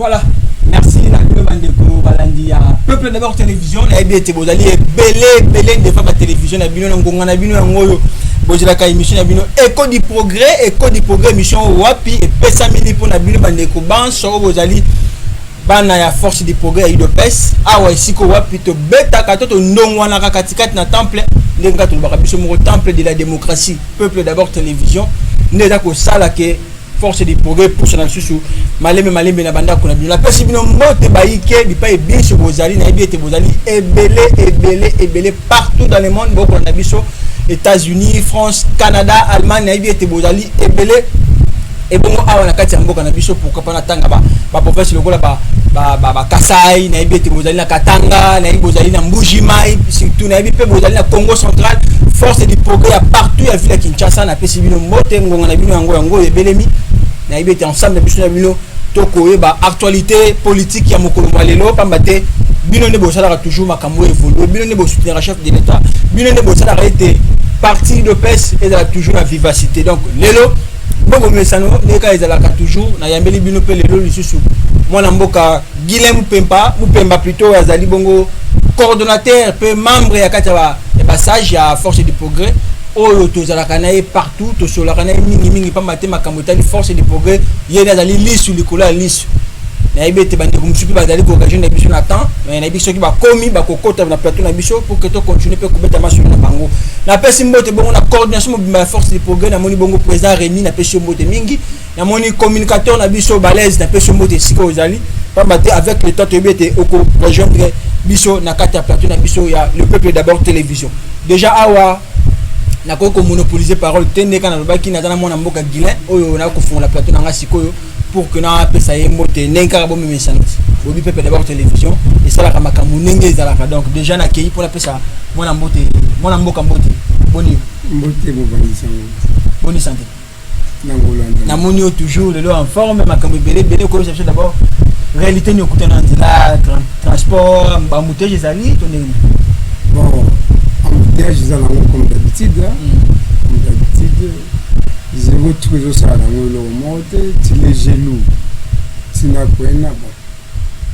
Voilà. Merci Nakolo Bandeko Balandia. Peuple d'abord télévision, na ebete bozali belé de fois la télévision na bino ngonga na bino ngoyo. Bozela ka émission na bino Écho du progrès émission wapi et pesa mili pour na bino bandeko banso bozali bana ya force du progrès IDPS awa isiko wapi to beta ka to ndongwa na katikati na temple ndenga to baka biso mo temple de la démocratie. Peuple d'abord télévision neza ko sala ke force du progrès pour son susu malembe na banda kuna bino la pesi bino mote baike bi pa e biso bozali na ebete bozali ebele partout dans le monde boko na biso États-Unis, France, Canada, Allemagne na ebete bozali ebele et bon awa na kati ya mboka na biso pourquoi pas na tanga ba professeur lokola ba Kasai na ebete bozali na Katanga na bozali na Mbujimai surtout na ebete bozali na Congo central force du progrès à partout ya ville Kinshasa na pesi bino mote ngonga na bino yango ebelemi na ebete ensemble na biso na bino toko ba actualité politique ya mokolo malelo pambate bino ne bosala toujours makambo évoluer bino ne soutenir chef de l'état bino ne bosala été parti de PES et de toujours la vivacité donc lelo bongo mesano neka ezalaka toujours na yambeli bino pe lelo lisusu mwana mboka Guilhem Mupemba plutôt azali bongo coordonnateur pe membre ya kati ya sage ya force du progrès oyo tozalaka naye partout tosolaka naye mingi pa matema kamotali force du progrès yene azali lisu likola lisu na ebete bandeko musuki bazali ko occasion na biso na temps na biso ki ba komi ba kokota na plateau na biso pour que to continuer pe kubeta masolo na bango na pesi mbote bongo na coordination mobimba force du progrès na moni bongo président Rémi na pesi mbote mingi na moni communicateur na biso balèze na pesi mbote sika ozali pa maté avec le temps to ebete oko rejoindre biso na kati ya plateau na biso ya le peuple d'abord télévision déjà awa na ko monopoliser parole tende kana lobaki na tana mona mboka Guilhem oyo na ko fonga la plateau na ngasikoyo pour que na pesa yemote nenka bo memesanoti bobi peuple d'abord télévision et ça la makambo nenge ezalaka donc déjà na kei pour la pesa mona mboka boni santé na moni toujours le en forme makambo belé ko chercher d'abord réalité ni okuta na nzela transport mbamoutage ezali to nenge bon embouteillage comme d'habitude zéro toujours ça dans le monte tu les genoux tu n'as pas bon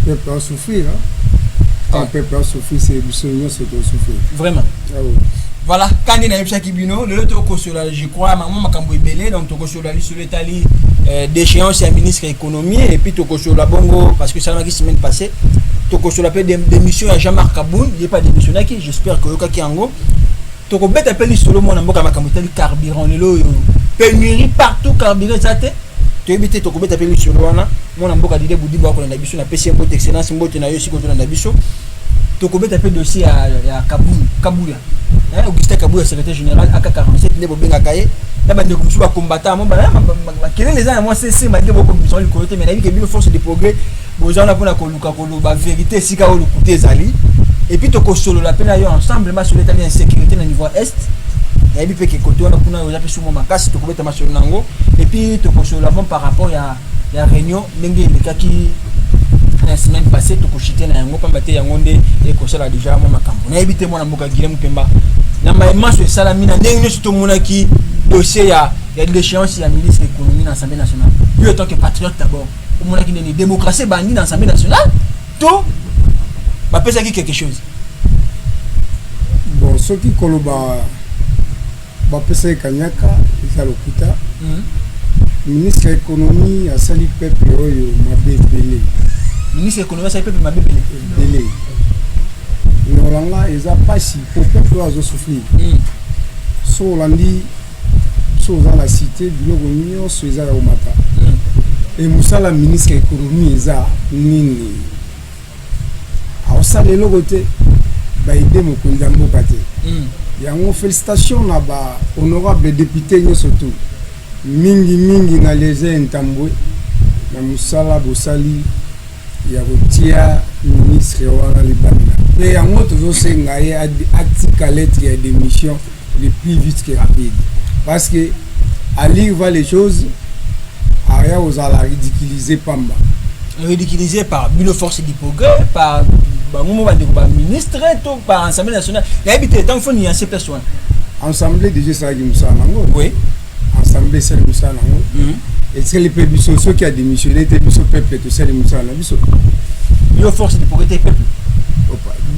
peuple a souffrir quand peuple a souffrir c'est absolument ce qu'on souffre vraiment voilà quand il y a un chaque bino le toko sur la je crois maman makambo ebele donc toko sur la liste sur l'étali d'échéance à ministre économie et puis toko sur la bongo parce que ça m'a dit semaine passée toko sur la paix d'émission à Jean-Marc Kaboun il est pas démission qui j'espère que yoka kiango toko bête appelle sur le monde mboka makambo tali carburant lelo pénurie partout carburant zate to ebité toko bête appelle sur le wana mona mboka dide budi ba ko na biso na PC mbote excellence mbote na yo siko to na biso toko bête appelle dossier à Kabuya Augustin Kabuya secrétaire général AK47 ne bobenga kaye na bande ko musuba combattant mo ba kele les ans moi c'est ma debo ko biso le côté mais na bi ke force de progrès bozana pona ko luka ko ba vérité sika o lukuté zali et puis toko solo la peine yo ensemble ma sur l'état de sécurité na niveau est na bi pe ke côté on a kuna yo jape sumo makasi toko beta masolo nango et puis toko solo la par rapport ya réunion ndenge lekaki la semaine passée toko chité na yango pambate yango nde e ko sala déjà mo makambo na ebité mo na mboka Guilhem Mupemba na maïma sur salamina ndenge to monaki dossier ya l'échéance ya ministre de l'économie dans l'Assemblée nationale lui en tant que patriote d'abord au monaki ni démocratie bandi dans l'Assemblée nationale tout ba pesa ki quelque chose bon ce qui koloba ba pesa kanyaka ça lokuta ministre de l'économie a sali peuple oyo mabebele ministre de l'économie a sali peuple mabebele Noranga eza pasi pour peuple oyo souffrir so landi so dans la cité biloko nyonso eza au mata et musala ministre de l'économie eza nini awosala eloko te baide mokonzi ya mboka te yango félicitation na ba honorable député nyonso tu mingi na leze ntambwe na musala bosali ya kotia ministre wana libanda pe yango tozosenga ye atika lettre ya démission le plus vite que rapide parce que à lire va les choses aya ozala ridiculisé pamba ridiculisé par une force du progrès par bango ba ministre to par Assemblée nationale la habité tant faut ni ces personnes Assemblée déjà ça qui musala nango oui Assemblée c'est musala nango est-ce que les peuples ceux qui a démissionné étaient biso peuple tout ça les musala biso yo force de progrès peuple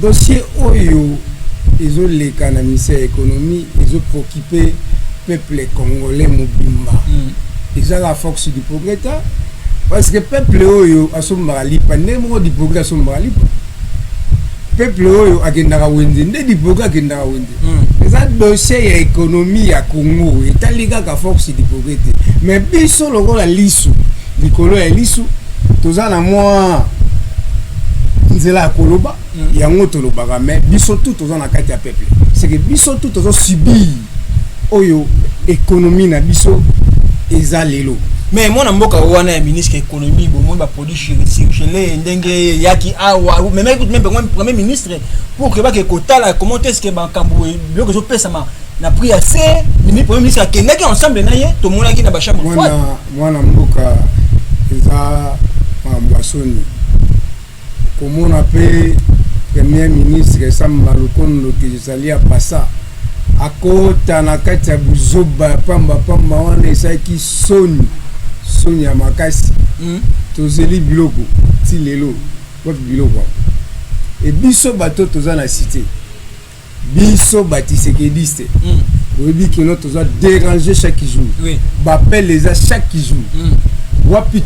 dossier oyo ils ont les canalisés économie ils ont préoccupé peuple congolais mobimba ils ont la force du progrès parce que peuple oyo asomba lipa ndemo du progrès asomba lipa peuple oyo akendaka wende nde du progrès akendaka wende ça dossier ya économie ya Congo etaliga ka force du progrès mais biso lokola lisu likolo ya lisu tozana moi nzela koloba yango tolobaka mais biso tout tozana kati ya peuple c'est que biso tout tozo subir oyo économie na biso eza lelo mais mon mboka wana ya ministre économie bon moi ba produit chez ndenge yaki awa même premier ministre pour que ba ke kotala comment est-ce que ba kambo bio que zo pesa na prix assez ni premier ministre akendaki ensemble na ye to mona ki na ba chambre froide mwana mboka eza mbasoni comment on appelle premier ministre Samba Lukondo que ezali a passa akota na kati ya buzoba pamba wana esaki soni ya makasi tozeli biloko ti lelo pot biloko et biso bato toza na cité biso batisekediste oyebi kino toza déranger chaque jour bapel les chaque jour wapi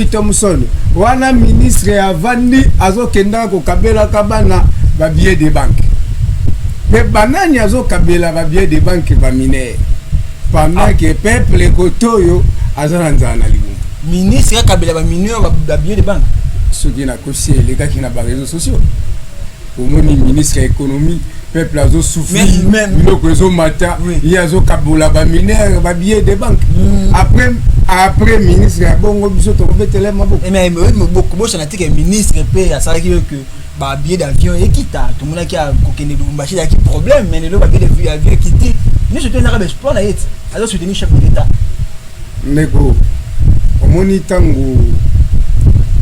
Thompson wana ministre avandi azokenda kokabela kabana ba billet de banque mais banani azokabela ba billet de banque ba minere pendant que peuple kotoyo azana nzana libu ministre akabela ba minere ba billet de banque ce qui na kosi les gars qui na ba réseaux sociaux au moni ministre économie peuple azo souffrir même biloko ezo mata il azo kabola ba minere ba billet de banque après ministre ya bongo biso to betele maboko mais beaucoup bosa na tike ministre pe ya sala ki que ba billet d'avion ekita to mona ki a kokende Lubumbashi ya ki problème mais le ba billet d'avion ekiti ni je tenir avec espoir na yet alors soutenir chef de l'état nego omoni tango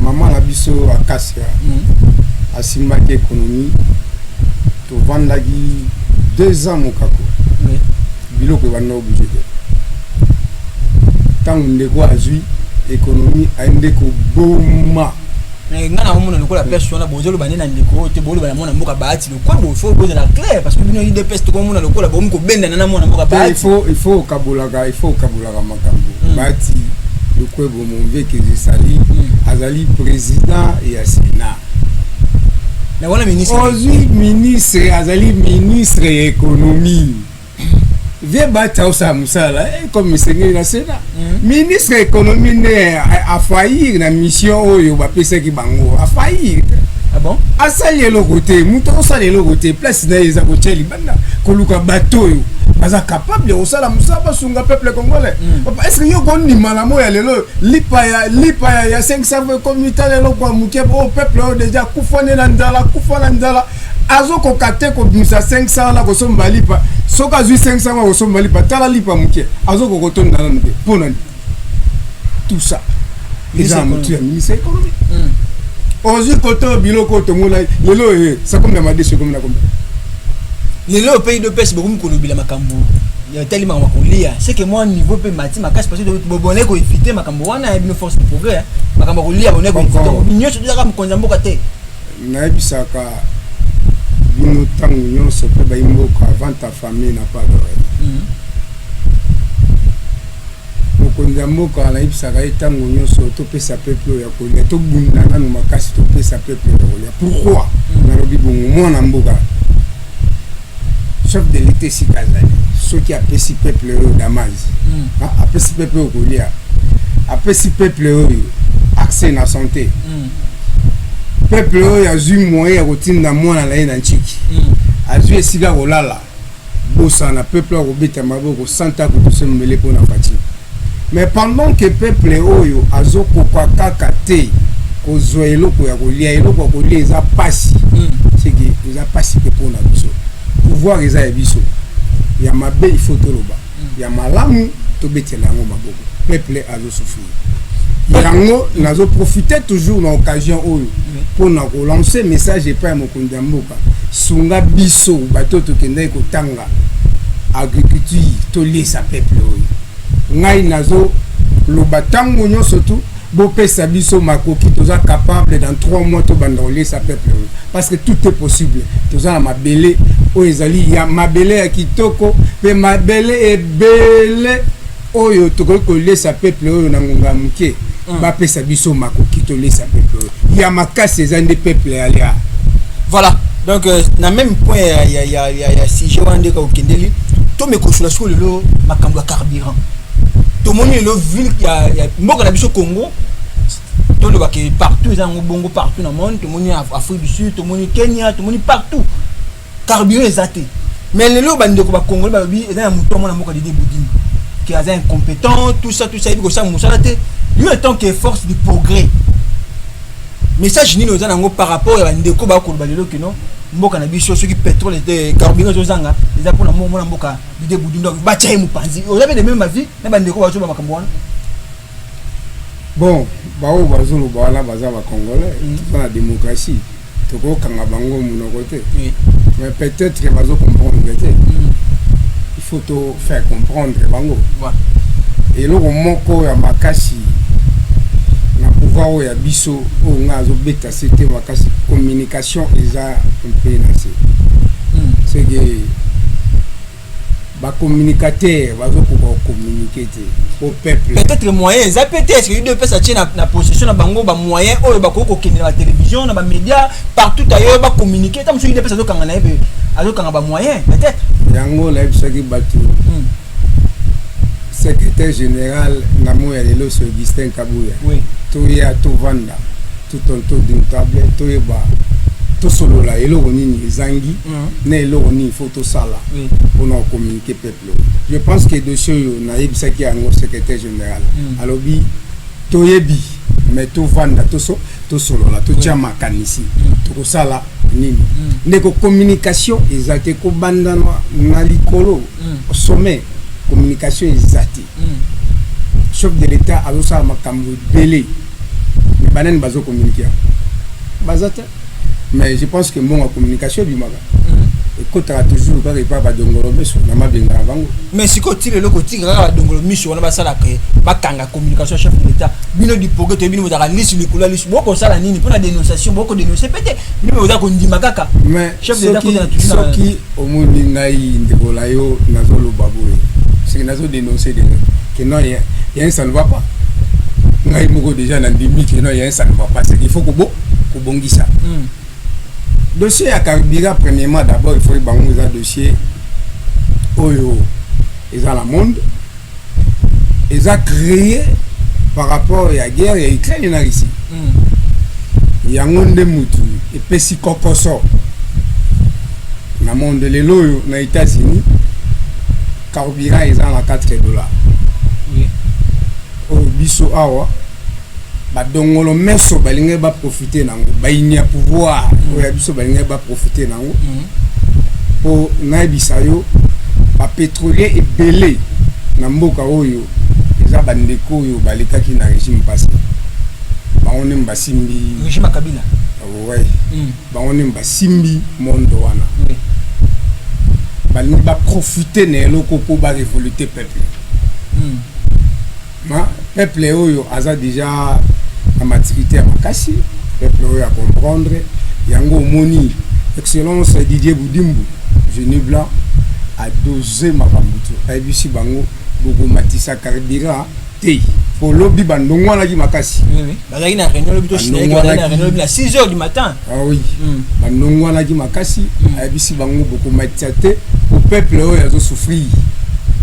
maman na biso akasia asimbaki économie to vandaki 2 ans mokako biloko bana obligé tango ndeko azui économie aende ko boma ngana mona lokola personne na bozelo banena ndeko te bolo bana mona mboka baati lokola bo faut boza la clair parce que bino ide peste ko mona lokola bo mko benda na mona mboka baati il faut kabulaka makambo baati lokola bo monve que Zesali azali président et Sénat na wana ministre ozui ministre azali ministre économie vie bata osa musala comme misengeli na Sénat ministre économie ne a faillir na mission oyo ba pesa ki bango a faillir ah bon asali eloko te muto osali eloko te place na eza ko teli banda koluka bato yo baza capable de osala musaba sunga peuple congolais est-ce que yo koni malamo ya lelo lipa ya 500 communauté lelo kwa muke o peuple o déjà kufane na ndala azo ko kate ko bimisa 500 la ko somba lipa soka zui 500 ko somba lipa tala lipa muke azo ko kotonda na nde pona tout ça les gens mutu ya ministre économique ozi koto biloko to mona lelo ça comme na madesho comme na comme lelo pays de peste beaucoup ko lobila makambo ya tellement makolia c'est que moi niveau pe mati makasi parce que bobone ko éviter makambo wana ya bino force de progrès makambo ko lia bone ko éviter binyo so dira mkonza mboka te na bisaka bino tango nyonso pe ba imboka avant ta famille n'a pas d'oreille mokonza mboka na bisaka tango nyonso to pesa peuple ya kolia to bunda na makasi to pesa peuple ya kolia pourquoi na lobi bongo mwana mboka chef de l'été si kazali ceux qui apprécient peuple d'Amaz apprécient peuple au kolia apprécient peuple accès na santé peuple ya zui moyen ya kotinda mwana na ye na nchiki azui esika kolala bosa na peuple akobeta maboko santa kotosembele mpo na fati mais pendant que peuple oyo azokoka kaka te kozwa eloko ya kolia eloko ya kolia eza pasi seke eza pasi mpe mpo na biso pouvoir eza ya biso ya mabe il faut toloba ya malamu tobetela yango maboko peuple azosouffrir yango nazo profiter toujours na occasion oyo pour na ko lancer message epai ya mokonzi ya mboka sunga biso bato tokendaki kotanga agriculture toliesa peuple oyo ngai nazo le batango nyo surtout bopesa biso makoki toza capable dans 3 mois to bandoler sa peuple parce que tout est possible toza na mabele o ezali ya mabele ya kitoko pe mabele ebele oyo toko lesa peuple oyo na ngonga muke bapesa biso makoki to lesa peuple ya makasi ezande peuple alia. Voilà, donc na même point il y a si je wande ka okendeli to me kosula sur le makambo ya carburant to moni le ville ya mboka na biso Congo to le baki partout ils ont bongo partout dans le monde to moni Afrique du Sud to moni Kenya to moni partout carburant exacté mais le lo bande ko ba Congo ba bi na muto mona mboka de Boudini qui est incompétent tout ça il faut ça musala te lui en tant que force du progrès message ni nos anango par rapport à ndeko ba ko ba lelo que non mboka na biso ceux qui pétrole et carburant zozanga ils a pour na mona mboka de Boudini donc ba tchai mu panzi on avait de même avis na ba ndeko ba so ba makambo wana. Bon, bao bazulu bala baza ba congolais dans la démocratie toko kanga bango mon côté mais peut-être que bazo comprendre que il faut te faire comprendre bango et lo moko ya makasi na pouvoir ya biso o ngazo beta c'était makasi communication eza un peu nassé c'est que ba communicateur bazo ko communiquer au peuple peut-être moyen ça peut-être que deux personnes na possession na bango ba moyen oyo ba ko kende na télévision na ba média partout ailleurs ba communiquer tam so deux personnes kanga na ebe azo kanga ba moyen peut-être yango la ebsaki batu secrétaire général na moya lelo sur Augustin Kabuya oui to ya to vanda tout autour d'une table to yeba to solo la eloko nini zangi na eloko nini photo sala pour nous communiquer peuple. Je pense que dossier na yebisaki yango secrétaire général alobi to yebi mais to vanda to solo la to tia makanisi to sala nini ndeko communication ezate ko banda na likolo sommet communication ezate chef de l'état a ça makambo belé mais banen bazo communiquer bazata mais je pense que mon communication du maga écoute toujours pas ba dongolo meso na mabenga bango mais si ko tire le ko tire ba dongolo miso wana ba sala ke ba kanga communication chef de l'état bino di progrès to bino mozaka lisi likula lisi boko sala nini pour la dénonciation boko dénoncer peut-être bino mozaka ko ndima kaka mais chef de l'état ko na toujours soki omoni ngai ndebola yo nazolo baboye c'est que nazo dénoncer que non il y a un ça ne va pas ngai moko déjà na ndimi que non il y a un ça ne va pas c'est qu'il faut ko bongisa dossier à carburant premièrement d'abord il faut que un dossier oyo ils ont la monde ils ont créé par rapport à la guerre et Ukraine na ici il y a un monde mutu et pesi kokoso na monde lelo na États-Unis carburant ils ont la $4 oui au biso awa ba dongolo meso balinga ba profiter nango ba inia pouvoir oya biso balinga ba profiter nango po na bisayo ba pétrolier ebelé na mboka oyo eza bandeko oyo balikaki na régime passé ba on mba simbi régime Kabila ouais ba on mba simbi mondo wana balinga ba profiter na eloko po ba révolter peuple ma peuple oyo aza déjà la maturité à Makassi, peuple à comprendre. Yango Moni, excellence Didier Boudimbu, Génie Blanc, a dosé ma bambutu. Aïbisi Bango, Bogo Matissa Caribira, Tei. Pour lobby Bandongwa la Makassi. Oui, la réunion a réunion à 6h du matin. Ah oui, Bandongwa la Makassi, Aïbisi Bango, Bogo Matissa Tei, au peuple a souffrir.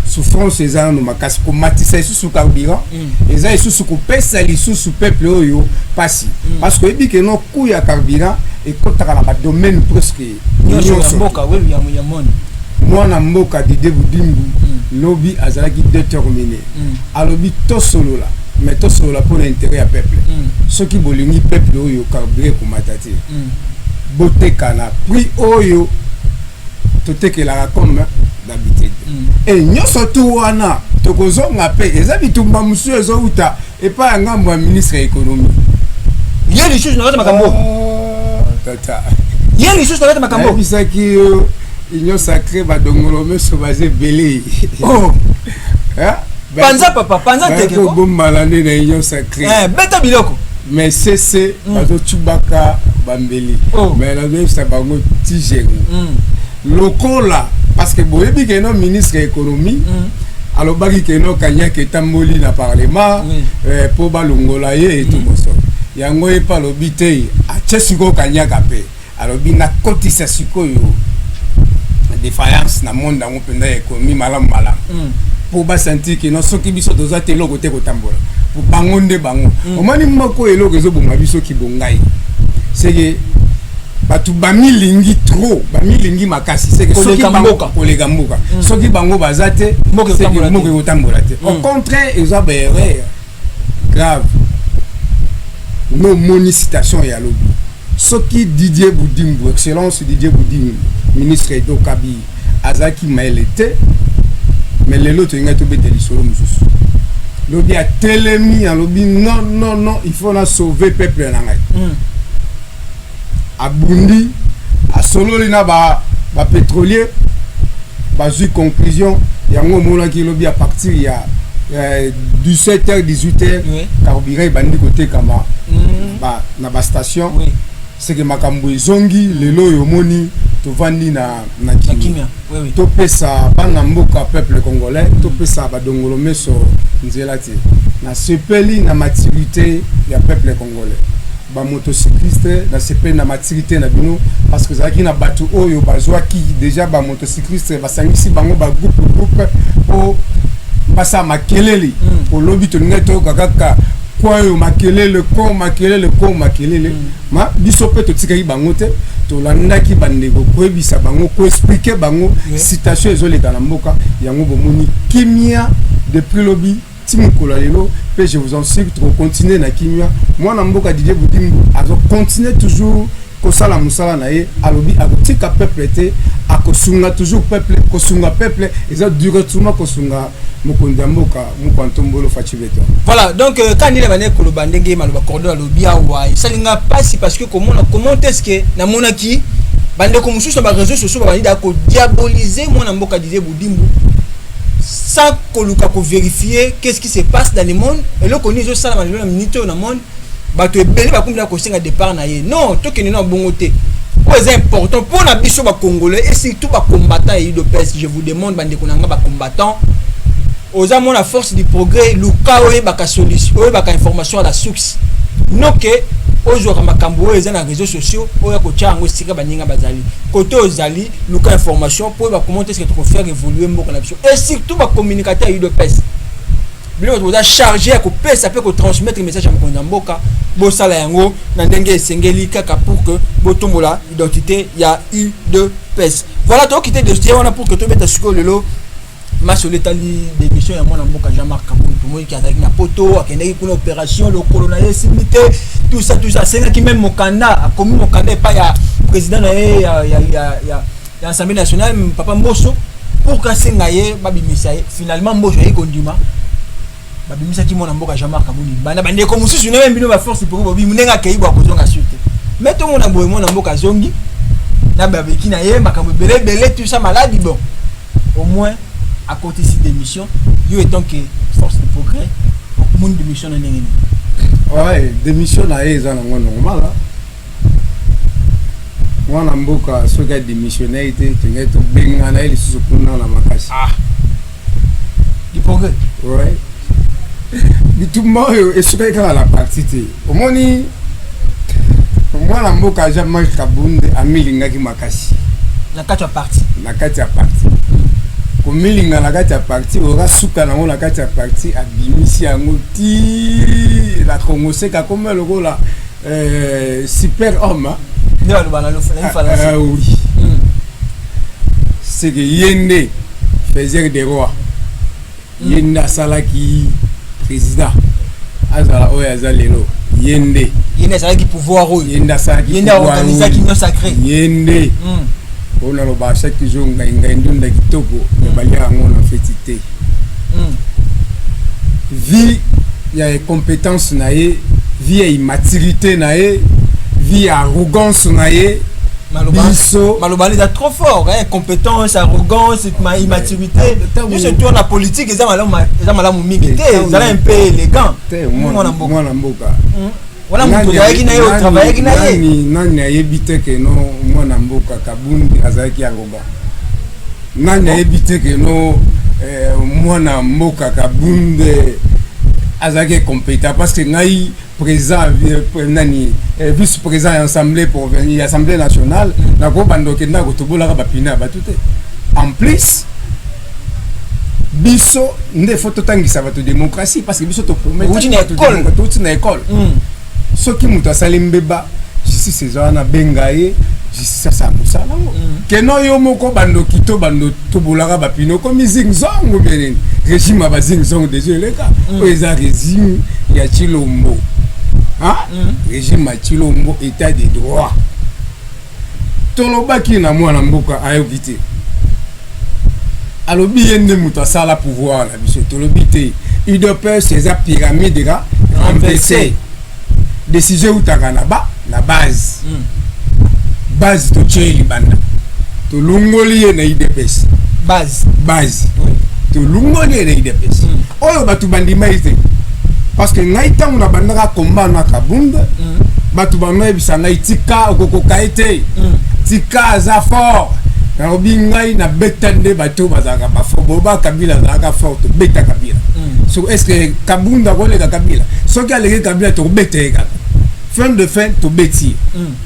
Souffrance eza no makasi ko matisa sous carburant eza sous ko pesa li sous peuple oyo pasi parce que ebi que no ku ya carburant et kotaka na ba domaine presque nyonso mboka we ya moni mwana mboka Didier Boudimbu lobby azalaki déterminé alobi to solo la mais to solo la pour l'intérêt ya peuple ceux qui bolingi peuple oyo carburant ko matati boteka na prix oyo toteke la comme d'habitude et nyoso tout wana tokozonga pe eza bitumba musu ezouta et pas ngambo ya ministre ya économie yé les choses na makambo tata yé les choses na makambo bisaki union sacrée ba dongolo meso bazé belé oh hein Panza papa, panza teke ko bombalane na union sacrée. Beta biloko. Mais c'est bazo Chubaka Bambeli. Mais la même ça bango tigéro. Lokola parce que boyebi que non ministre de l'économie alors baki que non kanya ke tamboli na parlement pour balongola ye et tout ça. Yango e pa lobité a chesiko kanya kapé. Alors bina kotisa sikoyo défaillance na monde dans penda économie malam. Pour ba sentir que non soki biso doza telo côté ko tambola. Pour bangonde bango. Omani moko elo kezo bonga biso ki bongai. C'est que batu bamilingi trop, bamilingi makasi. C'est que soki bango kolega mboka. Soki bango bazate, c'est que moko ko tambola te. Au contraire, ils ont erreur grave. Nos monicitation ya lobi. Soki Didier Boudimbo, excellence Didier Boudimbo, ministre Edo Kabi, Azaki Maelete, mais les autres ils ont été délicieusement mususu. Lobi a télémi, lobi non, il faut la sauver peuple nangai. A Bundi, à Sololina ba pétrolier, ba zui conclusion, yango mona ki lobi à partir il y a 17h 18h carburant bandi côté kama na ba station c'est que makambo zongi lelo yomoni to vandi na kimia to pesa bana mboka peuple congolais to pesa ba dongolo meso nzela ti na sepeli na maturité ya peuple congolais ba motocycliste na sepeli na maturité na bino parce que zaki na batu oyo bazwa ki déjà ba motocycliste basangisi bango ba groupe pour pasa makelele pour lobby to neto kakaka quoi makelele ko makelele ma biso pe to tika bango te to landa ki bandeko ko bisa bango ko expliquer bango citation ezoleka na mboka yango bomoni kimia depuis lobby timukolo lelo pe je vous en supplie de continuer na kimia moi na mboka Didier Boudimbo azo continuer toujours kosala musala na ye alobi akotika peuple te akosunga toujours peuple kosunga peuple eza directement kosunga mokonda mboka mokwantombolo fachibeto. Voilà, donc quand il est venu koloba ndenge maloba cordon alobi awa salinga passe parce que comment est-ce que na monaki bande ko mususu ba réseaux sociaux ba bandi ko diaboliser moi na mboka Didier Boudimbo sans koluka ko vérifier qu'est-ce qui se passe dans le monde et le connaît zo sala na minute na monde bato ebele ba kumbi ko singa départ na ye non to ke na bongo te. C'est important pour la biso ba congolais et surtout ba combattants et UDPS. Je vous demande bande ko nanga ba combattants aux amont la force du progrès luka oye baka solution oye baka information à la source noke ozo makambo oye na réseaux sociaux oye ko tchango sika baninga bazali côté ozali luka information pour ba comment est-ce que tu peux faire évoluer mboka na biso et surtout ba communicateur UDPS bilo vous a chargé à couper ça peut ko transmettre message à mokonza mboka bo sala yango na ndenge esengeli kaka pour que botombola identité ya UDPS. Voilà to quitter de on a pour que to mette siko lelo match l'étali d'émission ya mwana mboka Jean-Marc Kabund pour moi qui a na poto akendeki kuna opération le colonel simité tout ça c'est qui même mokanda a commis mokanda pas ya président ya l'Assemblée nationale papa Mbosso pour casser ngaye babimisa finalement Mbosso yi kondima babimisa ki mwana mboka Jean-Marc Kabund bana bande ko mususu na mbino ba force pour bobi munenga kei ba kozonga suite mais tout mona boye mwana mboka zongi na babeki na ye makambo belé tout ça malade bon au moins à côté de cette émission, il y a donc force de progrès, monde de mission ouais, démission là est normal. Moi, on a beaucoup de démissionnaires, tu es tout bien en aile sous le la macasse. Ah, du progrès. Ouais. Mais tout le monde est sur la partie. Au moins, moi, on a beaucoup de Jean-Marc Kabund à Milinga qui macasse. La 4 partie. La 4 partie. Comme milinga la kati ya parti ora suka na la kati ya parti abimisi yango ti la Congo seka comme le rôle super homme oui c'est que Yende faisait des rois Yende salaki président azala oya azalelo Yende salaki pouvoir Yende salaki Yende organiser qui non sacré Yende on a le bâche qui joue un ndunda kitoko mais balia on a fétité vie il y a compétence naé vie et maturité naé vie arrogance naé Malobani est trop fort, hein, compétence, arrogance, immaturité. Surtout la politique, ils ont un peu élégant. Voilà mon travail qui au travail qui nani ayebite que non mwana mboka kabundi azaki angoba nani ayebite que non mwana mboka kabunde azaki compétent parce que ngai président nani vice président assemblée pour venir assemblée nationale na ko bandoke na ko tobola ba pina ba tout en plus biso nde faut tangisa ba démocratie parce que biso to promet tout na école soki mutu asali mbeba justice ezwana bengaye justice asa musala keno yo moko bando kito bando tobolaka bapino komi zingzongo beneni régime ba zingzongo déjà leka o eza régime ya Chilombo régime ya Chilombo état de droit tolobaki na mwana mboka ayoki te alobi yende mutu asala pouvoir na biso tolobi te UDPS eza pyramide ga renversé décision utaka na base base to cheli banda to lungoli na IDPS base to lungoli na IDPS oyo batu bandima ite parce que ngai tangu na bandaka combat na kabunda batu banoye bisanga itika okokoka ete tika za fort na obi ngai na betande batu bazaka bafobo ba kabila zaka fort beta kabila so est-ce que kabunda koleka kabila soki aleke kabila to beteka fin de fin to beti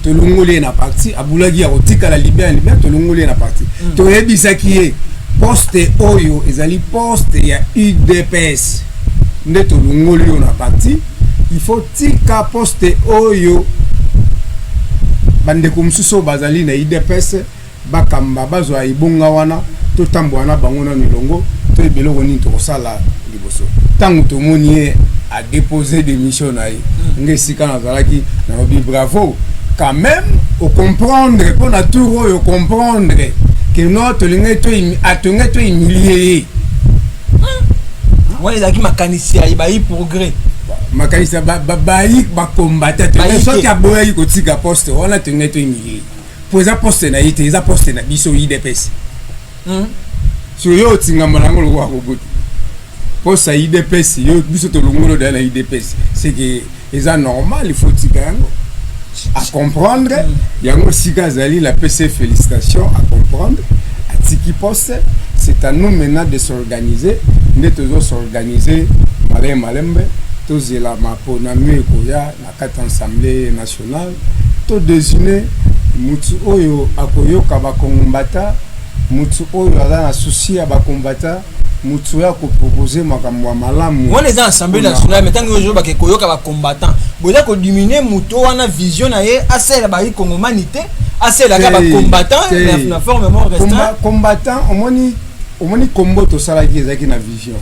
to longolé na parti abulagi ya otika la libère to longolé na parti to ebisaki e poste oyo ezali poste ya UDPS nde to longolé na parti il faut tika poste oyo bande kumsuso bazali na UDPS bakamba bazwa ibonga wana to tambwana bango na milongo to ebeloko ni to kosala liboso tangu to moni a déposé des missions naï ngesika nazalaki na obi bravo quand même au comprendre pour na tout au comprendre que notre lingeto atongeto humilié ouais ezaki makanisi ya bayi progrès makanisi bayi ba combattre soki aboyi kotika poste wana tongeto humilié pour za poste na ite za poste na biso IDPS so yo tinga malango lo kwa kobuti pour ça IDPS yo biso to longolo dans la IDPS c'est que c'est normal il faut tigango à comprendre yango sika zali la PC félicitations à comprendre à tiki poste c'est à nous maintenant de s'organiser de toujours s'organiser malembe to zela mapo na mikoya na kata assemblée nationale to désigner mutu oyo akoyoka ba kombata mutu oyo ala na souci ya ba kombata mutu ya ko proposer makambo malamu on les assemblée nationale mais tant que yo ba ke koyoka ba combattant boza ko diminuer mutu wana vision na ye asela ba humanité asela ka ba combattant na forme mo restreint combattant omoni kombo to sala ki ezaki na vision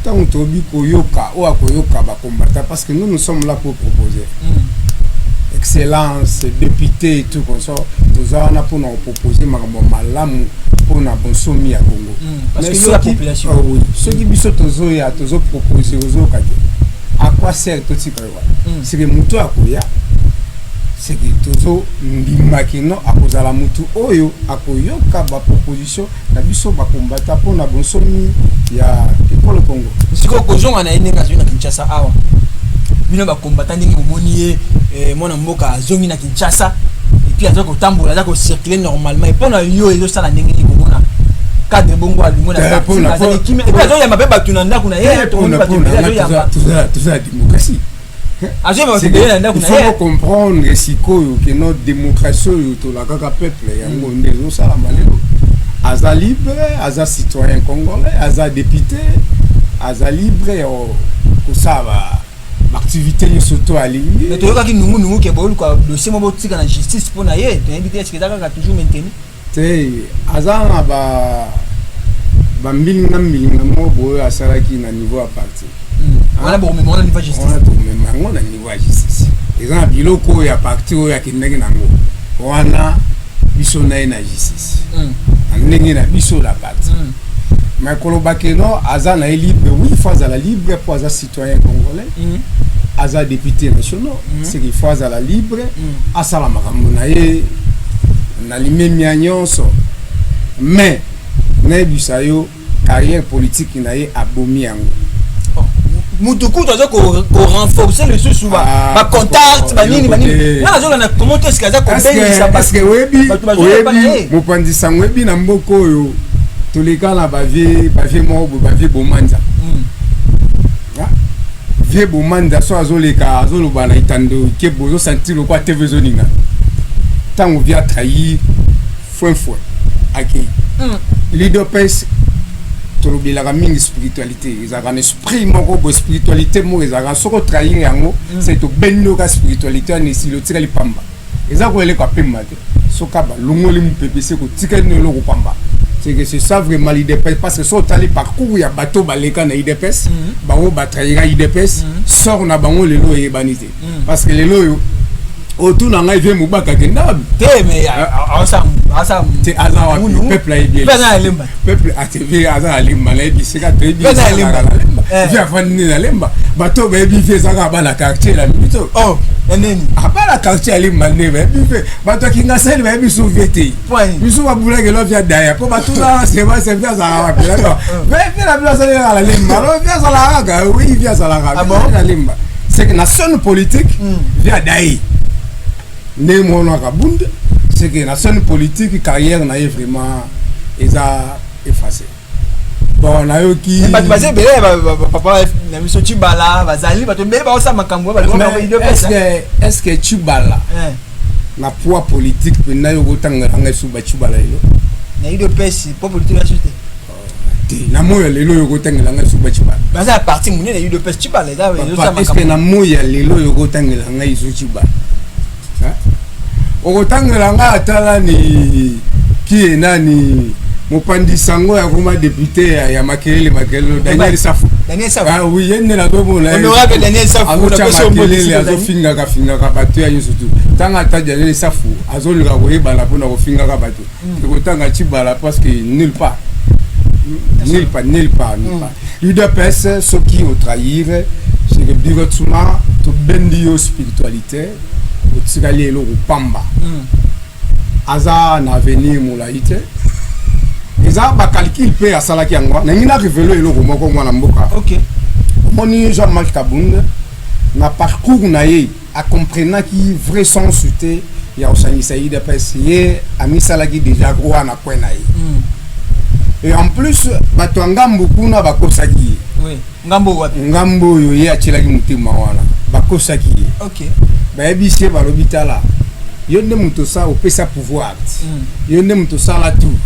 tant to bi koyoka o akoyoka ba combattant parce que nous sommes là pour proposer excellence député et tout comme ça nous avons pour nous proposer makambo malamu pour na bonsomi ya Congo parce que la population oui ceux qui biso tozo ya tozo proposer ozo kate à quoi sert tout ça c'est que mutu akoya c'est que tozo ndimakino akozala mutu oyo akoyoka ba proposition na biso ba combattre pour na bonsomi ya pour le Congo siko kozonga na yenga zina Kinshasa awa bino ba combattant ndingi bomoni mona mboka azongi na Kinshasa et puis azako tambola azako circuler normalement et pendant yo ezo sala ndingi ni komona cadre bongo alimona azali kimi et puis azo ya mabeba tunanda kuna yeye to ba azo ya tout ça démocratie azo ba tembele na kuna yeye faut comprendre sikoyo que notre démocratie to la kaka peuple yango ndezo sala malelo aza libre aza citoyen congolais aza député aza libre ko saba activité ni surtout à l'île mais tu vois qu'il nous qui bon quoi dossier mo botika na justice pour na ye tu invité est-ce que d'accord toujours maintenu c'est azana ba mbilinga mo boyo asalaki na niveau à partir voilà bon mais on a niveau justice on a tout mais on a niveau justice exemple biloko ya partir ya kindenge nango wana biso na justice ndenge na biso la partie mais kolobake no azana libre oui fois à la libre pour az citoyen congolais aza député national c'est qu'il faut azala libre asala makambo na ye na limemia nyonso mais nayebisa yo carrière politique na ye abomi yango mutuku toza ko renforcer le sous ba contact ba nini na zo na comment est-ce que ça combien parce que webi mopandi sango webi na mboko oyo toleka na ba vie mo ba vie bomanda vie bomanda so azoleka azoloba na itando ke bozo sentir quoi TV zoninga tango via trahir foi aki l'idopes tolobilaka mingi spiritualité ezaka na esprit moko bo spiritualité mo ezaka soko trahir yango c'est to bendoka spiritualité ani silo tikali pamba eza ko eleka pemba te soka ba longoli mu PPC ko tikali no loko pamba c'est que c'est ça vraiment l'IDPS parce que so tali parcours ya bato baleka na IDPS bango ba trahira IDPS sort na bango lelo e banité parce que lelo yo autour na ngai vie mubaka kendab te mais ensemble te azaa peuple a bien peuple a TV azaa limba na bisika te bien vie afani na lemba bato ba bi vie zaka ba na quartier la mito oh neni apa la quartier limba ne ba bi fe bato kinga sel ba bi soviété biso ba bula ke lo via daya ko bato la c'est pas c'est bien ça va là mais la place la limba lo via ça la ga oui via ça la limba c'est que nation politique via daya ne mona kabunde c'est que la scène politique carrière na est vraiment eza effacé bon na yo ki ba basé belé papa na miso Tshibala bazali ba to belé ba osa makambo ba est-ce que Tshibala na poids politique pe na yo gotanga nga suba Tshibala yo na ido pesi poids politique la société na moya lelo yo gotanga nga suba Tshibala baza parti munene na ido pesi Tshibala eza est-ce que na moya lelo yo gotanga nga izo Tshibala okotangela nga atala ni ki nani mopandi sango ya kuma député ya makelele Daniel Safu ah oui yenne na dobo na honorable Daniel Safu na peso mbele azofinga ka bato ya yusutu tanga ta Daniel Safu azolika koyeba na pona kofinga ka bato okotanga Tshibala parce que nulle part l'UDPS ce qui au trahir c'est que bigotsuma to bendio spiritualité otikali elo pamba aza na avenir molaite eza ba calcul pe asalaki yango na ngina révélo elo moko mwana mboka OK moni Jean-Marc Kabund na parcours na ye a comprenant qui vrai sens c'était ya osangisa IDPS ye amisalaki déjà gros na kwena ye et en plus bato ngambo kuna bakosaki oui ngambo wapi ngambo yo ye achelaki mutima wana bakosaki OK ba ebise ba lobitala yo nde muto sa opesa pouvoir yo nde muto sa la tout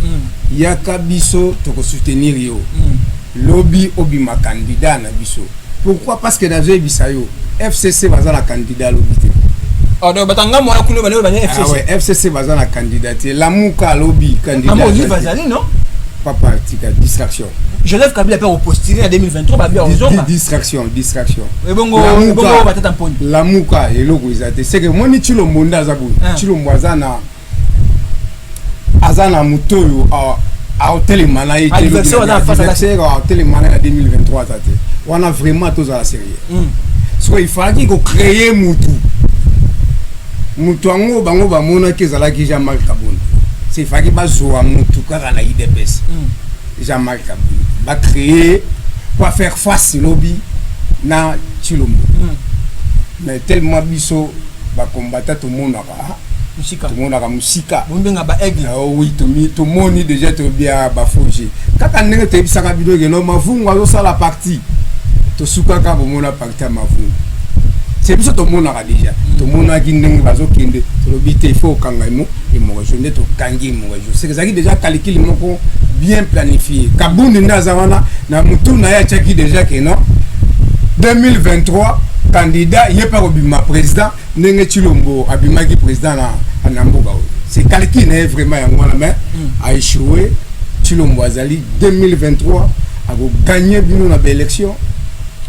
yaka biso to ko soutenir yo lobby obima candidat na biso pourquoi parce que dans ebisa yo FCC baza la candidat lobby oh donc batanga mona kuno bana FCC ah ouais FCC baza la candidature la muka lobby candidat ah bon bazali non pas parti ka distraction Joseph Kabila peut repostuler en 2023 ba bien raison distraction et bongo batata mponi la muka eloko izate c'est que moni Tshilo Mbonda azabu Tshilo Mbwazana azana mutoyo a hotel mana et anniversaire a hotel mana en 2023 tate on a vraiment tous à la série so il fallait qu'on crée mutu ango bango ba mona kezala ki Jean-Marc Kabund c'est fallait ba zo mutu kaka na IDPS Jean-Marc Kabund va créer pour faire face lobby na Tshilombo mais tellement biso ba combattre tout monde musika tout monde musika mundenga ba aigle oh oui tout monde déjà to bien ba fonger kaka ndenge te bisaka bido ke no mavungu azo sala partie to suka ka bo mona partie mavungu c'est biso to mona ka déjà to mona ki ndenge bazo kende to lobite il faut kanga mo et mo rejoindre to kangi mo rejoindre c'est que ça qui déjà calculé moko bien planifié Kabund ndazawana na mutu na ya chaki déjà que non 2023 candidat il est pas obima président ndenge Tshilombo abimaki président na mboka c'est calcul n'est vraiment yango mais a échoué Tshilombo azali 2023 a gagné bino na élection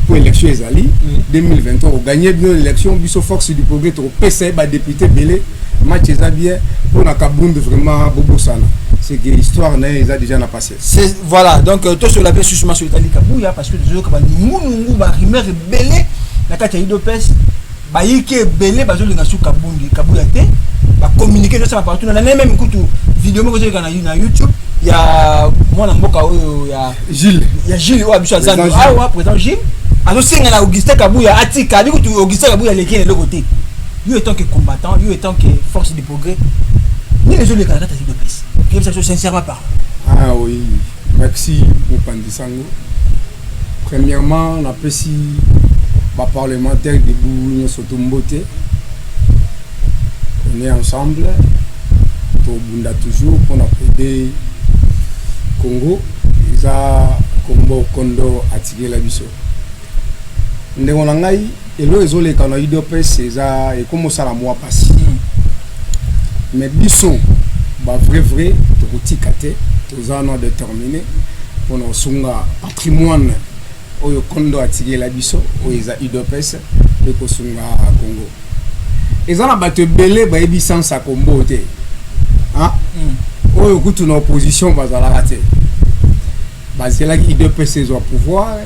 pour élection ezali 2023 a gagné bino l'élection biso force du progrès to PC ba député belé match eza bien pour na Kabund vraiment bobo sana c'est que l'histoire n'a déjà n'a passé c'est voilà donc toi sur la paix sur l'Italie Kabouya parce que toujours comme munu ba rumeur belé na kati ya UDPS bayiki ebele bazolinga su kabuya te ba communiquer no ça partout na même kutu vidéo moko zeka na YouTube ya mwana mboka oyo ya Gilles o abisha zano awa président Gilles azosenga na Augustin Kabuya atika bikutu Augustin Kabuya lekene le côté lui étant que combattant lui étant que force de progrès ni les autres candidates de UDPS qui ça sincèrement parle. Ah oui, merci pour Pandisango. Premièrement, on appelle si les parlementaires de Boulogne Sotombote. On est ensemble pour Bunda toujours pour aider Congo. Ils ont Combo Kondo attiré la biso. On a ngai et là ils ont les canaux UDPS c'est et comment ça la mois passé. Mais biso ba vrai pour tikate tous en déterminé pour nos sunga patrimoine oyo kondo atigi la biso oyo eza UDPS et ko sunga Congo ezana bato belé ba ebisance à Combo te hein oyo kutu na opposition bazala raté bazela ki UDPS au pouvoir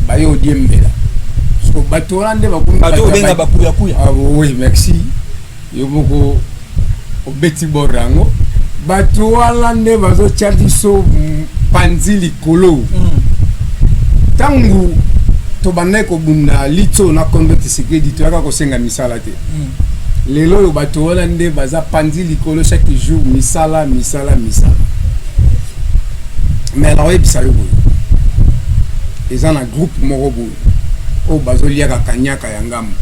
ba yo diembela so bato lande ba bato benga bakuya kuya. Ah oui merci yo boko obeti borango bato lande bazo tchadiso panzili kolo tangu to baneko bunda lito na kondo tisekedi to yaka ko senga misala te lelo yo bato lande baza panzili kolo chaque jour misala mais la web ça yo ils ont un groupe morobo o bazo liaka kanyaka ya ngambo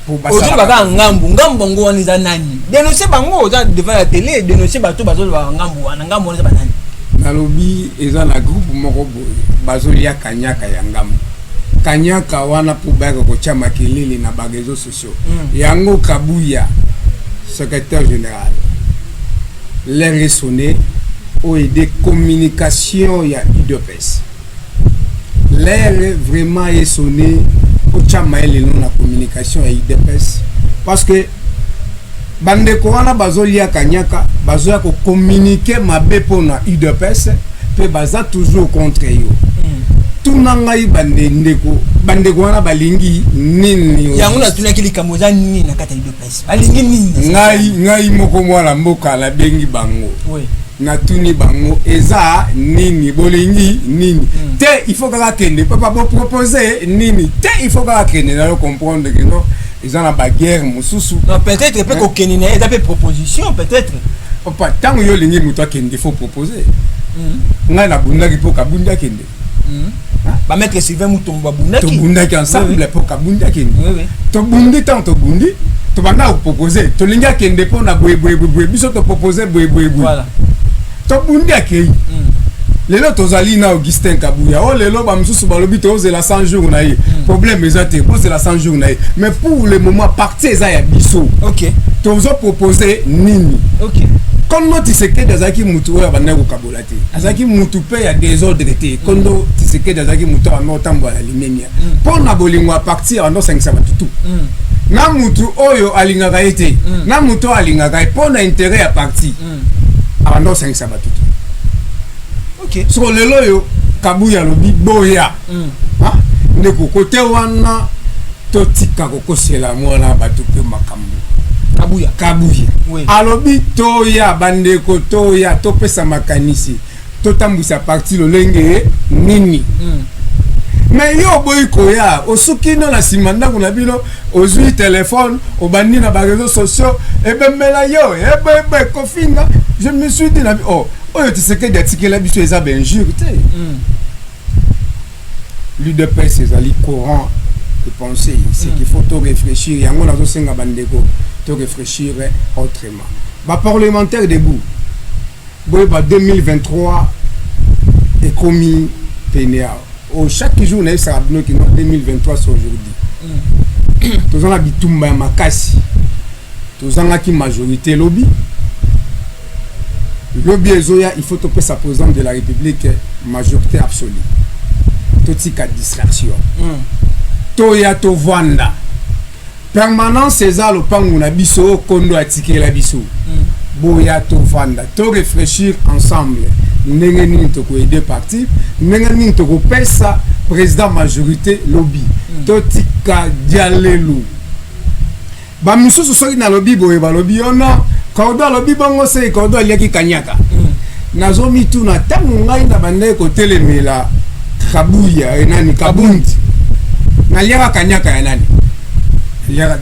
ozo baka ngambo ngo wani za nani dénoncer bango za devant la télé dénoncer bato bazo ba ngambo wana ngambo wani za banani nalobi eza na groupe moko boye bazolia kanyaka ya ngambo kanyaka wana po baka ko tia makelele na ba réseaux sociaux yango Kabuya secrétaire général les sonné au aider communication ya UDPS l'air vraiment est sonné au tia maele non la communication ya UDPS parce que bande ko wana bazolia kanyaka bazoya ko communiquer mabe pona UDPS pe baza toujours contre yo tout nangai bande ko wana balingi nini yango na tunaki likambo za nini na kata UDPS balingi nini ngai moko mwana mboka la bengi bango oui na tuni bango eza nini bolingi nini te il faut que kende papa bo proposer nini te il faut que kende na comprendre que non ils ont la guerre mususu non peut-être peut kokeni na eza pe proposition peut-être papa tango yo lingi muto kende faut proposer ngai na bundaki po kabunda kende ba mettre Sylvain Mutombo bundaki to bundaki ensemble po kabunda kende oui to bundi tant to bundi to banda proposer to lingi kende po na boye biso to proposer boye voilà to bundi akei lelo tozali na Augustin Kabuya o lelo ba msusu balobi to zela 100 jours na ye problème ezate po zela 100 jours na ye mais pour le moment partie za ya biso OK tozo proposer nini OK kondo Tshisekedi azaki mutu oya banda ko kabolate azaki mutu pe ya désordre te kondo Tshisekedi azaki mutu anotambo la limemia pona bolingo a partir ando 500 batutu na mutu oyo alingaka ete na mutu alingaka pona intérêt à parti ando 500 batutu OK so lelo yo Kabuya lobi boya ndeko kote wana totika kokosela mwana batu pe makambo Kabuya oui alobi toya bandeko toya topesa makanisi totambusa parti lolenge nini mais yo boy koya osukino na simanda kuna bino ozui téléphone obandi na ba réseaux sociaux ebemela yo ebe kofinga je me suis dit na oh oyo Tshisekedi atikela biso eza benjure te l'UDPS ezali courant de penser c'est qu'il faut tout réfléchir yango nazo senga bandeko to réfléchir autrement ba parlementaire debout boy ba 2023 est commis PNA au chaque jour na ça abno ki 2023 c'est aujourd'hui tozana bitumba ya makasi tozanga ki majorité lobby ezoya il faut topé sa président de la République majorité absolue totika distraction toya to vanda permanence eza lopangu na biso kondo atikela biso boya to vanda to réfléchir ensemble ndenge nini to ko aider parti ndenge nini to ko pesa président majorité lobby totika dialelo ba misusu soki na lobby boye ba lobby ona kaudo lobby bango se kaudo aliaki kanyaka nazomi tu na tango ngai na bande ko telemela kabuya enani kabundi naliaka kanyaka ya nani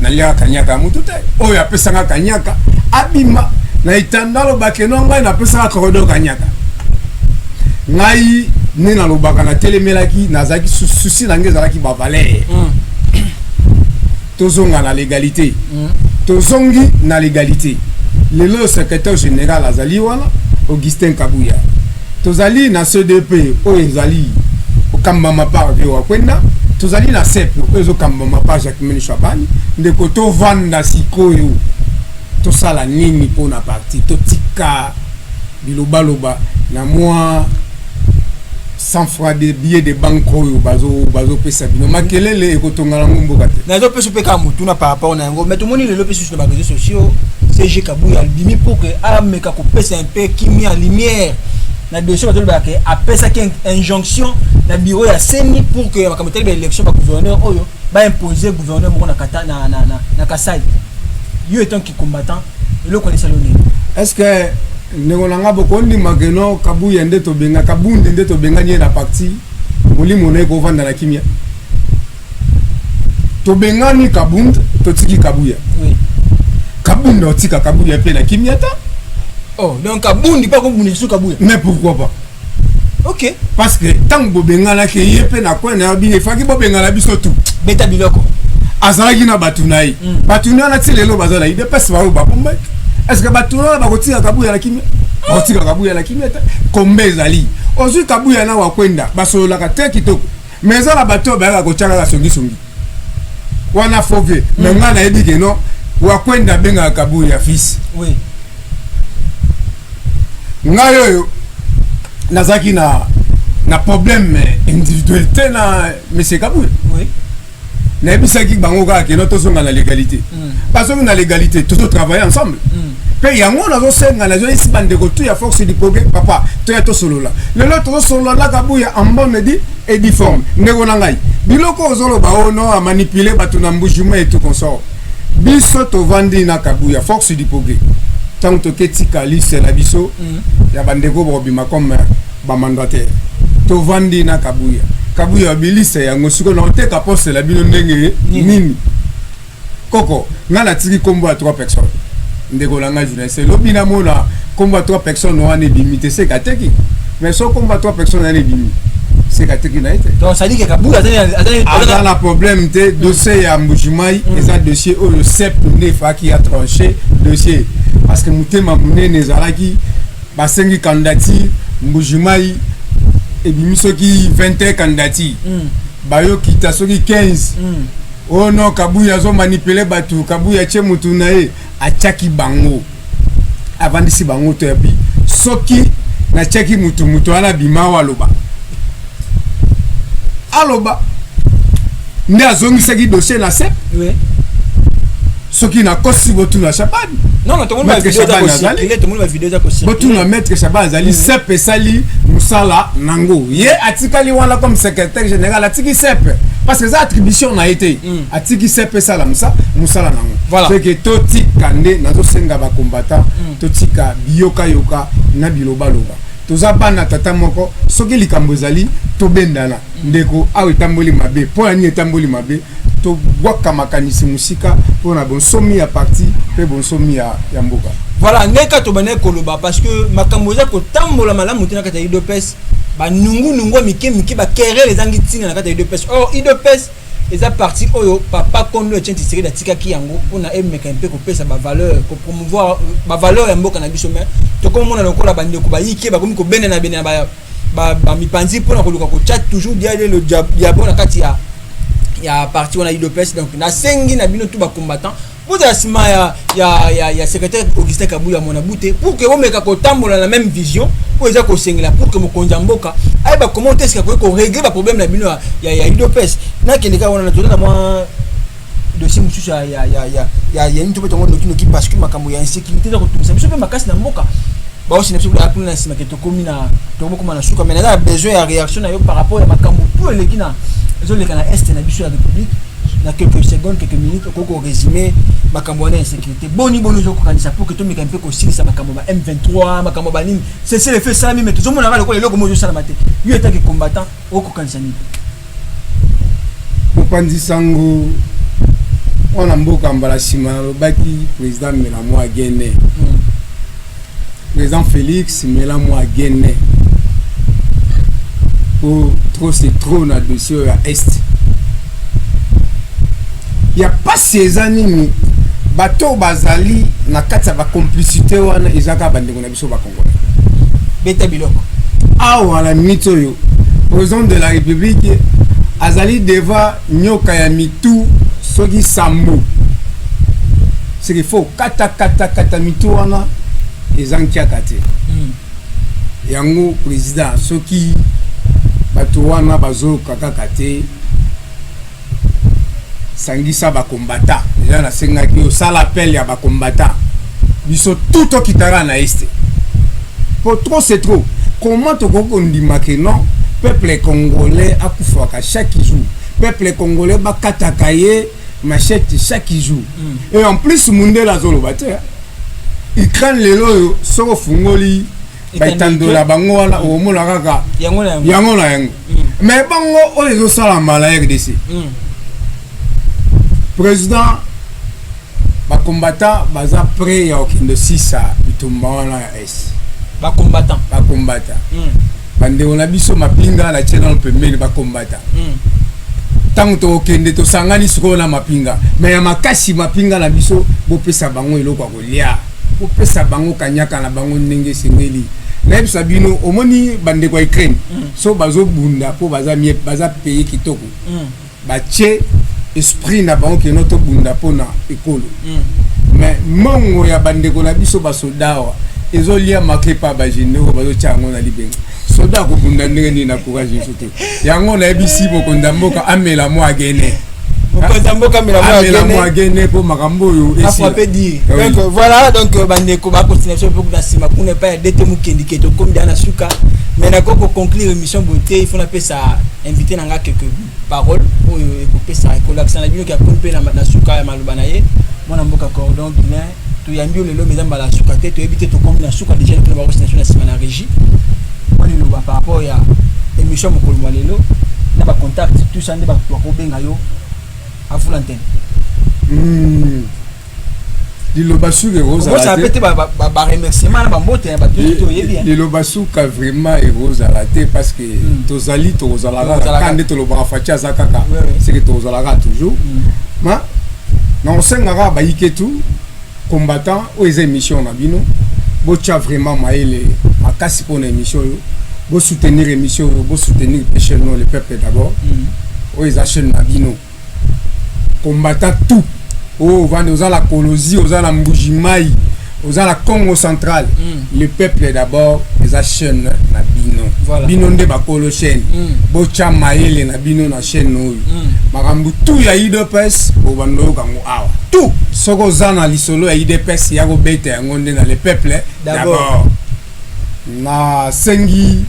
naliaka kanyaka mutu te oyo apesanga kanyaka abima na itandalo bakeno ngai na pesanga kaudo kanyaka ngai ni na lobaka na telemelaki nazaki souci nange zalaki ba valeur tozonga na légalité tozongi na légalité le secrétaire général azali wana Augustin Kabuya tozali na CDP oyo ezali okamba part de wakwenda tozali na CEP oyo okamba part Jacques Chabani ndeko tovanda sikoyo tosala nini pona parti totika bilobaloba na moi sans froid de billets de banque oyo bazo pesa bino makelele ekotonga na mboka te nazo pesa pe ka mutu na par rapport na ngo mais tout moni le pesa sur les réseaux sociaux CG Kabuya albimi pour que ameka ko pesa un peu kimia lumière na dossier bato ba ke apesa ki injonction na bureau ya Seni pour que makamoteli ba élection ba gouverneur oyo ba imposer gouverneur moko na kata na Kasai yo étant qui combattant le connaît saloni est-ce que Nengolanga bokondi mageno Kabuya ndeto benga kabundi ndeto benga nye na parti molimo na ko vanda na kimia to benga ni kabundi to tiki Kabuya oui kabundi otika Kabuya pe na kimia ta oh donc kabundi pas comme bundi sur Kabuya mais pourquoi pas ok parce que tant bo benga na ke yepe na kwa na bi faki bo benga na biso tout beta biloko azalaki na batunai batunai na tilelo bazala ide pesa ba ba bomba. Est-ce que batunai ba kotika Kabuya la kimia kotika Kabuya la kimia ta kombe ezali ozu Kabuya na wakwenda basolola ka te kitoko mais za la bato ba ko changa la songi wana fove mais ngana ebi ke no wakwenda benga Kabuya fils oui ngayo nazaki na problème individuel te na monsieur Kabuya oui na ebisaki bango ka ke no tozonga na légalité parce que na légalité tout travailler ensemble pe yango nazo senga na zo isi bandeko tu ya force du progrès papa to ya to solola le l'autre solola la Kabuya en bonne dit et difforme ndeko na ngai biloko ozolo ba ono a manipuler batu na mbujuma et tout consort biso to vandi na Kabuya force du progrès tant to ketika lise la biso ya bandeko bobima comme ba mandataire to vandi na Kabuya bilise yango siko na oteka poste la bino ndenge nini koko ngana tiki kombo à 3 personnes ndeko langa journaliste lobina mona kombo à 3 personnes wana limité c'est kateki mais so kombo à 3 personnes wana limité c'est kateki na été donc ça dit que Kabuya a la problème te dossier ya Mbujimai et un dossier où le CEP nefa qui a tranché dossier parce que mutema munene ezalaki basengi candidature Mbujimai et bimisoki 21 candidature bayo kita soki 15 oh non Kabuya zo manipuler batu Kabuya che mutu nae achaki bango avandisi bango to yabi soki na cheki mutu ala bimawa aloba nde azongisaki dossier na CEP oui soki na kosi botu na Chabani non tout le monde va vidéo za possible botu na maître Chabani azali CEP esali musala nango ye atikali wala comme secrétaire général atiki CEP parce que ça attribution na été atiki CEP sala musala nango voilà c'est que toti kande nazo senga ba combattant totika biyoka na biloba toza bana tata moko soki likambo ezali tobendana ndeko awe tamboli mabe po ani etamboli mabe to waka makanisi musika po na bonsomi ya parti pe bonsomi ya mboka voilà ndeka to bane koloba parce que makambo za ko tambola malamu tina kata idopes ba nungu miki ba kere les angitina na kata idopes oh idopes eza parti oyo papa kondo etienti série datika ki yango ona emeka mpe ko pesa ba valeur ko promouvoir ba valeur ya mboka na biso mais to comme mona lokola bandeko ba yike ba komi ko bene na ba mipanzi pona ko luka ko chat toujours diale le diabo na kati ya parti on a idopes donc na sengi na bino tout ba combattant pour la sima ya secrétaire Augustin Kabuya mona bouté pour que omeka ko tambola la même vision pour eza ko sengela pour que mokonza mboka ay ba comment est-ce que ko régler ba problème na bino ya idopes na kendeka wana na tona moi dossier mususu ya une tobe tongo noki parce que makambo ya insécurité za ko tumisa biso pe makasi na mboka ba aussi na sukula kuna sima ke to komina to comme na suka mais na besoin ya réaction na yo par rapport à makambo tout le kina zo le kana est na biso la République na quelques secondes quelques minutes ko résumer makambo na insécurité boni zo ko kanisa pour que to meka mpe ko silisa makambo ba M23 makambo ba nini c'est le fait ça mais tout mona ko le loko mojo sala mate yo eta ke combattant o ko kanisa ni Mopanzi sango on a mboka mbala sima lobaki président Melamo agene président Félix Melamo agene pour trop c'est trop na dossier à est il y a pas ces années bateau bazali na kati ba complicité wana ezaka bandeko na biso ba Congo beta biloko awa la mito yo président de la République azali deva nyoka ya mitu soki sambo c'est qu'il faut kata mitu wana ezankia kate yango président soki bato wana bazo kaka kate sangisa ba combattant déjà na senga ki o sala appel ya ba combattant biso tout au kitara na este pour trop c'est trop comment to ko ndima ke non peuple congolais akufaka chaque jour peuple congolais bakataka ye machette chaque jour et en plus munde la zolo baté ikran lelo soko fungoli batandola bango wana o mona kaka yango mais bango o les osala mala RDC président ba combattant baza prêt ya okinde sisa bitumba wana es ba combattant bande on a biso mapinga na tchena pembeni ba combattant tango to okende to sangani siko na mapinga mais ya makasi mapinga na biso bo pesa bango eloko kolia bo pesa bango kanyaka na bango ndenge sengeli na biso bino omoni bande kwa Ukraine so bazo bunda po baza payer kitoko ba tche esprit na bango ke noto bunda po na ekolo mais mongo ya bande ko na biso ba soldat ezolia makepa ba généraux bazo tchango na libenga soda ko bunda ndenge ni na courage sote yango na ebisi bokonda mboka amela mo agene bokonda mboka amela mo agene po makambo yo esi a dire donc voilà donc bande ko ba continuation pour na sima pour ne pas dete mukendi ke to comme dans suka mais na ko conclure émission beauté il faut na pesa inviter nanga quelques paroles pour pesa ko l'accent na bino ki a pomper na suka ya malubana ye mona mboka cordon guinéen to yambio lelo mezamba la suka te to éviter to comme na suka déjà pour ba continuation na sima na régie par rapport à l'émission Mokolo Lelo, na ba contact tout ça ne ba ko benga yo à vous l'antenne. Dilo basuka rosa. Ça peut être ba remerciement ba mbote ba tout bien. Dilo basuka vraiment rosa la tête parce que tozali tozala quand to lo ba facha zakaka c'est que tozala toujours. Ma na senga ba iketu combattant aux émissions na bino. Bocha vraiment maïle makasi pour l'émission yo bo soutenir l'émission bo soutenir péchement le peuple d'abord aux achènes mabino combattant tout oh vendre aux la Colosie aux la Mbujimai aux la Congo central le peuple d'abord les achènes mabino bino nde ba kolo chaîne bocha maïle na bino na chaîne no makambu tout ya IDPS bo bando kango awa tout soko zana lisolo ya IDPS ya go bete yango nde na le peuple d'abord na sengi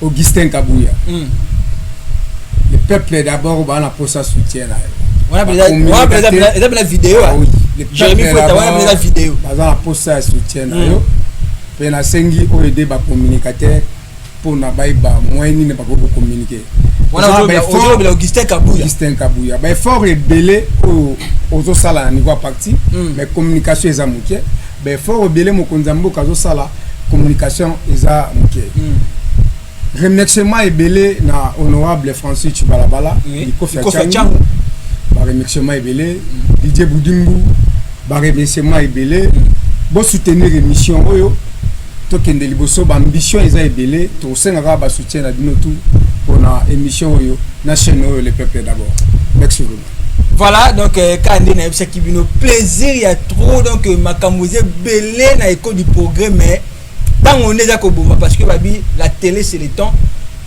Augustin Kabouya le peuple d'abord ba na posa soutien là on a déjà la vidéo Jérémy Foueta on a déjà la vidéo ba na posa soutien là yo pe na sengi o aider ba communicateur pour na ba moyen ne ba ko communiquer on a Augustin Kabouya ba fort rebelle aux sala na niveau parti mais communication eza muke ba fort rebelle mo konzambo kazo sala communication eza muke remerciement ebele na honorable Francis Chibalabala Kofi Achangu ba remerciement ebele DJ Boudimbu ba remerciement ebele bo soutenir émission oyo to kende liboso ba ambition eza ebele to senga ba soutien na bino tout pour na émission oyo na chaîne oyo le peuple d'abord merci beaucoup. Voilà donc quand on a eu bino plaisir il y a trop donc makamouze belé na école du progrès mais tant on est d'accord parce que babi la télé c'est le temps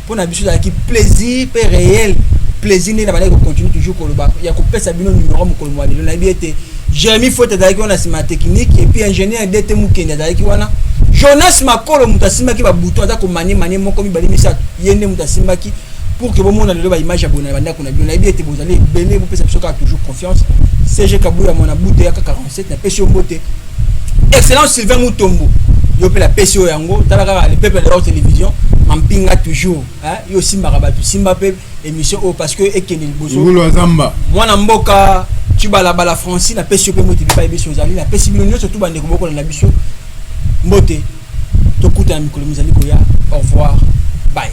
pour na biso qui plaisir peu réel plaisir n'est pas de continuer toujours pour le bas il y a coupé ça bino numéro Mokolo Lelo na bi était Jérémy Faute azalaki wana sima technique et puis ingénieur DT Mukende azalaki wana Jonas Makolo mutasimaki ba bouton aza ko manie moko mibali misato yende mutasimaki pour que bomona le ba image abona banda kuna bien na bien te bozali belé vous pesa biso ka toujours confiance CG Kabuya mona bouton ya 47 na pesio mbote excellent Sylvain Mutombo yo pe la pesio yango talaka le peuple de la télévision mampinga toujours hein yo simba rabatu simba pe émission o parce que ekeni bozo ngulu zamba mwana mboka tubala bala Francine na pesio pe moti bipa biso zali na pesi bino surtout bande ko boko na biso mbote tokuta mikolo mizali ko ya au revoir bye.